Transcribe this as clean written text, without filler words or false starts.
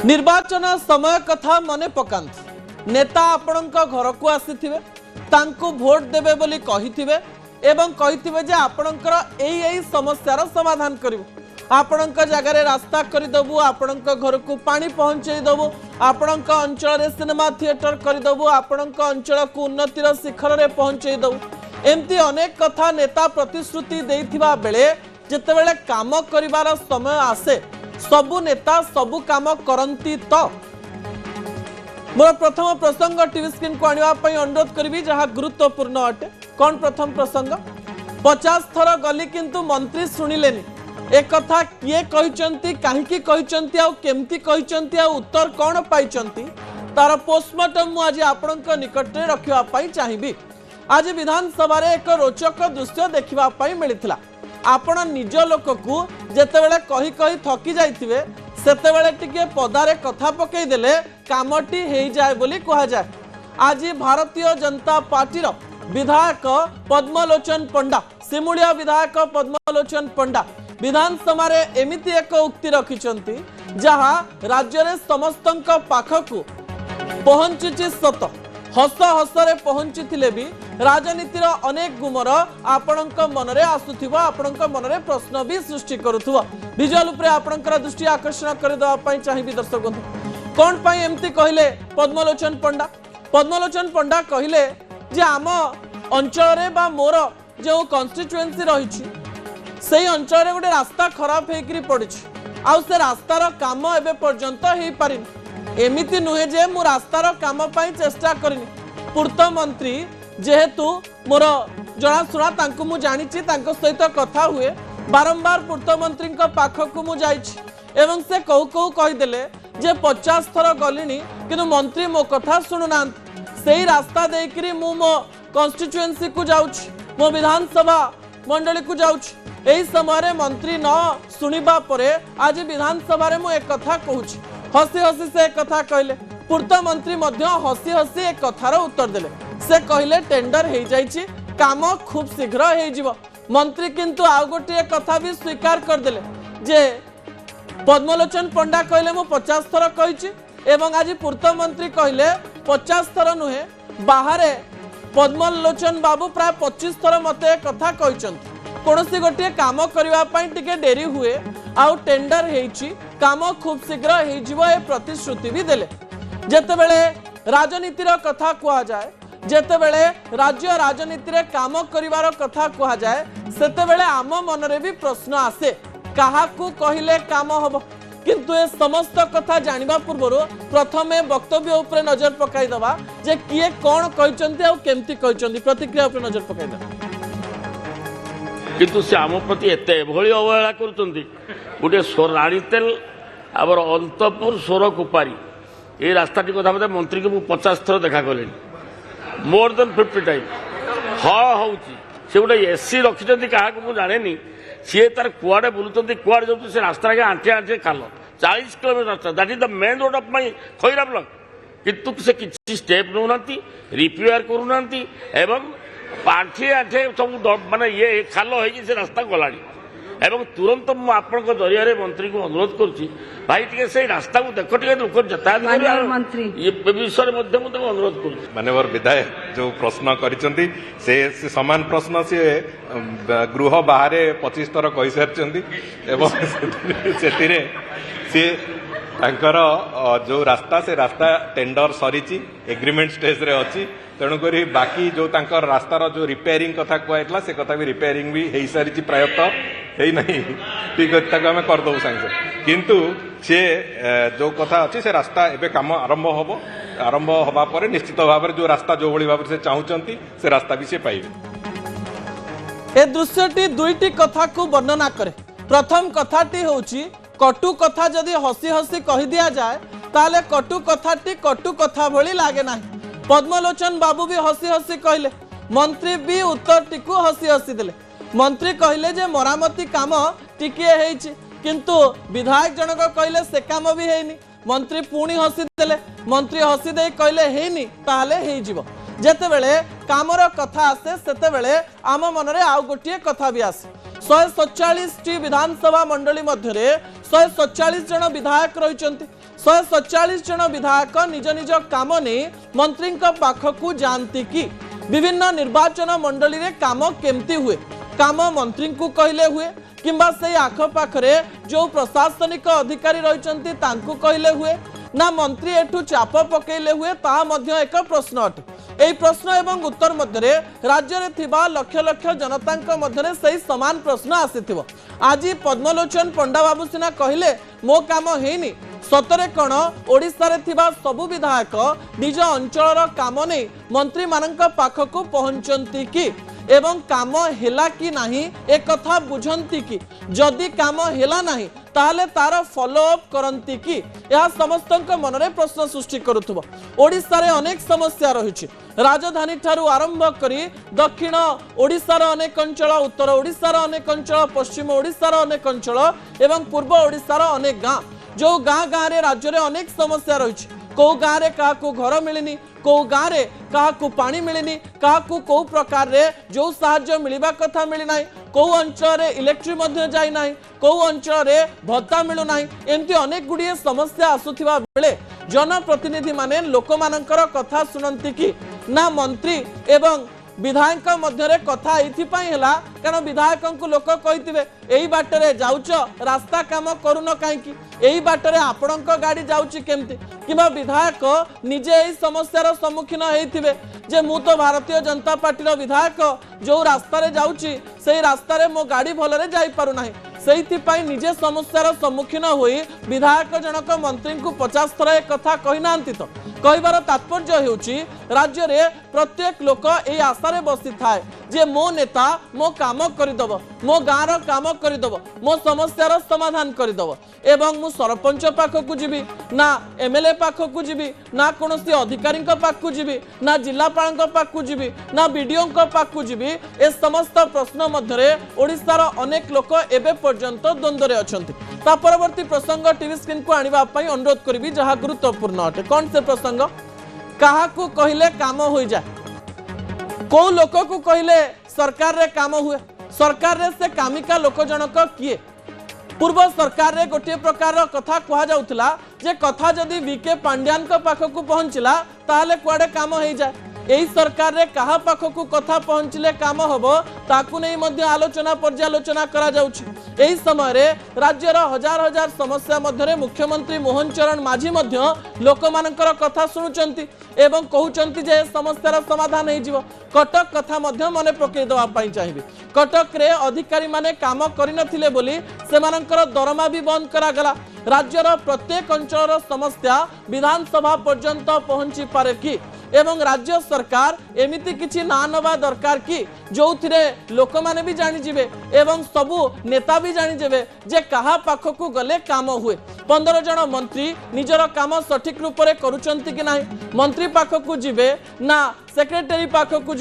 निर्वाचन समय कथा मने पकांती नेता आपणक घर को आसीथिबे तांको भोट देबे बोली कहिथिबे एवं कहिथिबे जे आपणकर एई समस्यार समाधान करिवो आपणक जगार रास्ता करदेबू आपणक घर को पानी पहुंचे देबू आपणक अंचल सिनेमा थिएटर करदेबू आपणक अंचल को उन्नतिर शिखर रे पहुंचे देबू एमती अनेक कथा नेता प्रतिश्रुति देइथिबा बेले जेतेबेले काम करिवार समय आसे सबु नेता सबु काम करती तो मोर प्रथम प्रसंग टीवी स्क्रीन को आने अनुरोध करी जहाँ गुरुत्वपूर्ण अटे कौन प्रथम प्रसंग 50 थर गली किंतु मंत्री शुणिलेनी एक कथा किए कहते कहीं उत्तर कौन पाई तार पोस्टमार्टम आज आपण निकट में रखापी चाहिए। आज विधानसभा एक रोचक दृश्य देखा मिलता आपण निज लोक को जेतेबेले कही कही थकी जाइथिबे सेतेबेले टिके पदारे कथा पकई देले कामटी हेई जाए बोली कहा जाए। आज भारतीय जनता पार्टी विधायक पद्मलोचन पंडा सिमुलिया विधायक पद्मलोचन पंडा विधानसभा एमिति एक उक्ति रखिछंती जहाँ राज्य रे समस्तंक पाखकु पहुंचुची सत हस हसरे पहुंची भी राजनीतिर अनेक गुमर आपणक मनरे आसुथिबो आपणक मनरे प्रश्न भी सृष्टि करुथिबो विजुअल उपरे आपणकर दृष्टि आकर्षण करदेबा पई चाहिबी दर्शक बंधु कोन पई एमती कहिले पद्मलोचन पंडा कहिले जे आम अंचल रे बा मोर जो कन्स्टिट्युएंसी रहिछि सेही अंचल रे गोटे रास्ता खराब हेकरी पड़िछि आ से रास्तार काम एबे पर्यंत हेई पारिनि एमिति नुहे जे मु रास्तार काम पाई चेष्टा करिनि पूर्त मंत्री जेहेतु मोर जनाशुना तांको मु जानिछि तांको सहित कथा हुए बारंबार पूर्त मंत्री पाखकु मु जाइछि एवं से कहू कहू कहीदेले जे 50 थर गलिनी किंतु मंत्री मो कथा शुणुना सेही रास्ता देकरी मु मो कन्स्टिट्युएंसी को जाउछि मो विधानसभा मंडली को जाउछि एही समय मंत्री न शुणिबा परे आज विधानसभा रे मु एक कथा कहूछि हसी हसी से एक कथा कहले पूर्त मंत्री मध्य हसी हसी एक कथार उत्तर देले से कहले टेंडर हो जाइछि काम खूब शीघ्र हो जिवो मंत्री किंतु आउ गोटे कथा भी स्वीकार करदेले जे पद्मलोचन पंडा कहले मु 50 थर कहिछि एवं आज पूर्त मंत्री कहले 50 थर नुहे बाहर पद्मलोचन बाबू प्राय 25 थर मते कथा कहिसंती कोनोसी गोटे काम करबा पई टिके डेरी हुए आउ टेंडर हेछि काम खूब शीघ्र हो जिवो ए प्रतिश्रुति भी देले जेतेबेले राजनीतिर कथा कहा जाए जेतेबेले राज्य राजनीति रे काम करिवार कथा कहा जाए सेतेबेले आम मनरे भी प्रश्न आसे काहाकू कहिले काम हबो किंतु ए समस्त कथा जानिबा पूर्व प्रथमे वक्तव्य उपरे नजर पकाई दबा जे किए कोन कहिचंती आ केमती कहिचंती प्रतिक्रिया उपरे नजर पकाई दबा किंतु से आम प्रति एते भली अवहेला करूचंती गोटे राणीतेल आबर अंतपुर सोर कुपारी ये रास्ता कथा मत मंत्री को 50 थर देखा कले मोर देन 50 टाइम हाँ हूँ से गोटे एसी रखिंट क्या जाने सी तार कुआड़े बुलूँ कुआड़े जाऊँ से रास्ता के आंठे आंठे खाल 40 किलोमीटर रास्ता that is the main road of my Khaira block किंतु से किसी स्टेप नौना रिपेयर करूना एवं आंठे आंठे सब माने ये खाल हो रास्ता गला एवं तुरंत मुझे जरिया मंत्री को अनुरोध करुच्ची भाई टे से रास्ता को देख टे लोक यातायात विषय अनुरोध कर माननीय विधायक जो प्रश्न करिसेंती से समान प्रश्न सी गृह बाहर 25 थर कही सारी सी जो रास्ता से रास्ता टेंडर सरी एग्रीमेंट स्टेज रे अच्छी तेणुक बाकी जो रास्तार जो रिपेयरिंग कथा कहला से कथा भी रिपेयरिंग भी हो सारी प्रायतः है नहीं ठीक अच्छे आम करदे सागे किंतु सी जो कथा अच्छी से रास्ता एवं काम आरंभ हवा पर निश्चित भाव में जो रास्ता जो भाव से चाहूँगी से रास्ता भी सी पाइबे। ए दृश्यटी दुईटी कथा को वर्णना करे प्रथम कथाटी होची कटु कथा जदि हसी हसी कही दिया जाए ताले कटु कथाटी कटु कथा भली लागे नाही पद्मलोचन बाबू भी हसी हसी कहले मंत्री भी उत्तर टिकु हसी हसी देले मंत्री कहले जे मरामती काम टिकिए हेछि किंतु विधायक जनक कहले से काम भी हेनी मंत्री पुणी हसी देले मंत्री हसी दे कहले हेनी ताले हेइ जिवो जेतेबेले कामर कथा आसे सेतेबेले आम मनरे आउ गोटे कथा भी आसे 147 विधानसभा मंडली मध्य 147 जन विधायक रही 147 जन विधायक निज निज काम नहीं मंत्री पाखकू जानती कि विभिन्न निर्वाचन मंडली रे काम केमती हुए काम मंत्री को कहले हुए किंबा से आखपाखरे जो प्रशासनिक अधिकारी रही कहले हुए ना मंत्री एठू चाप पकेले हुए ता मध्य एक प्रश्न अटे। यही प्रश्न एवं उत्तर मध्य राज्य में थिबा लक्ष लक्ष जनता मध्य से समान प्रश्न आसीथिबो। आज पद्मलोचन पंडा बाबू सिना कहले मो काम हेनी सतरे कण ओडिशा रे थिबा सबु विधायक निज अंचल काम नहीं मंत्री मानक पाखकू पहुंचती कि एवं काम हेला कि नाही एक कथा बुझंती कि जदि काम हेला नाही ताहले तार फॉलो अप करंती कि यह समस्त मनरे प्रश्न सृष्टि करुथबो। ओडिशा रे अनेक समस्या रही राजधानी ठारू आरंभ करी दक्षिण ओडिशार अनेक अंचल उत्तर ओडिशार अनेक अंचल पश्चिम ओडिशार अनेक अंचल एवं पूर्व ओडिशार अनेक गाँ जो गाँ गाँ रे राज्य रे अनेक समस्या रही कौ गाँ रे काहाकू घर मिलनी कौ गाँ रे काहाकू पानी मिलनी काहाकू कौ प्रकार रे जो साहाय्य मिलवा कथा मिली नाही कौ अंचल रे इलेक्ट्रिक मध्य जाई नाही कौ अंचल रे भत्ता मिलु नाही एमती अनेक गुड़िए समस्या आसुथिबा बेले जनप्रतिनिधि माने लोक मानकर कथा सुनंती कि ना मंत्री एवं विधायक मध्य कथा एला कारण विधायक को लोक कही यही बाटरे जाउच रास्ता काम करून कहीं यही बाटरे आपण गाड़ी जाउची केमती किबा विधायक निजे यही समस्यार सम्मुखीन होइथिबे जे मु तो भारतीय जनता पार्टी विधायक जो रास्ता रे जाउची से रास्ता रे मो गाड़ी भलरे जाई पारु नाही सेइथिपाई निजे समस्यार सम्मुखीन होई विधायक जनक मंत्री को 50 थर एक कथा कही नांती तो कहबार तात्पर्य हेउची राज्य रे प्रत्येक लोक ए आशा रे बसी थाए जे मो नेता मो काम करदब मो गाँव काम करदब मो समस्यार समाधान करदब एवं मु सरपंच पाखकू जीवी ना एमएलए पाखकू जीवी ना कोनोसी अधिकारी पाखकू जीवी ना जिलापाल पाखकू जीवी ना बीडीओ पाखकू जीवी ए समस्त प्रश्न मध्य ओडिशार अनेक लोक एबे पर्यंत द्वंद्व रे अछंती। ता परवर्ती प्रसंग टीवी स्क्रीन को आनिबा पई अनुरोध करिवि जहा गुरुत्वपूर्ण अटे कोन से प्रसंग काहाकू कहिले काम होई जाए को लोक को कहिले सरकार रे काम हुए सरकार रे से कामिका लोक जनक किए पूर्व सरकार रे गोटे प्रकार कथा कहा जाउतला जे कथा जदि वीके पांड्यान को पाखकू पहुंचला ताले कुआडे काम होई जाए यही सरकार रे कहा पाखकू कथा पहुंचले काम हबो ताकू नहीं मध्य आलोचना पर्यालोचना करा जाउछि। एही समय रे राज्यर हजार हजार समस्या मध्य मुख्यमंत्री मोहन चरण माझी मध्य लोक मानकर कथा सुनुचंती एवं कहउचंती जे समस्यार समाधान हो जिवो। कटक कथा मध्य मने पकई दवा पई चाहिबे कटक रे अधिकारी माने काम करि नथिले बोली सेमानकर दरमा भी बंद करा गला। राज्यर प्रत्येक अंचल समस्या विधानसभा पर्यंत पहुंची पारे कि एवं राज्य सरकार एमिति किछि ना नवा दरकार कि जो लोक माने भी जानी जिवे एवं सबु नेता भी जानी जेबे जे कहा पाखकू गले काम हुए 15 जन मंत्री निजर काम सठिक रूप से करुचंती कि नाही मंत्री पाखकू जिवे ना सेक्रेटरी पाखकू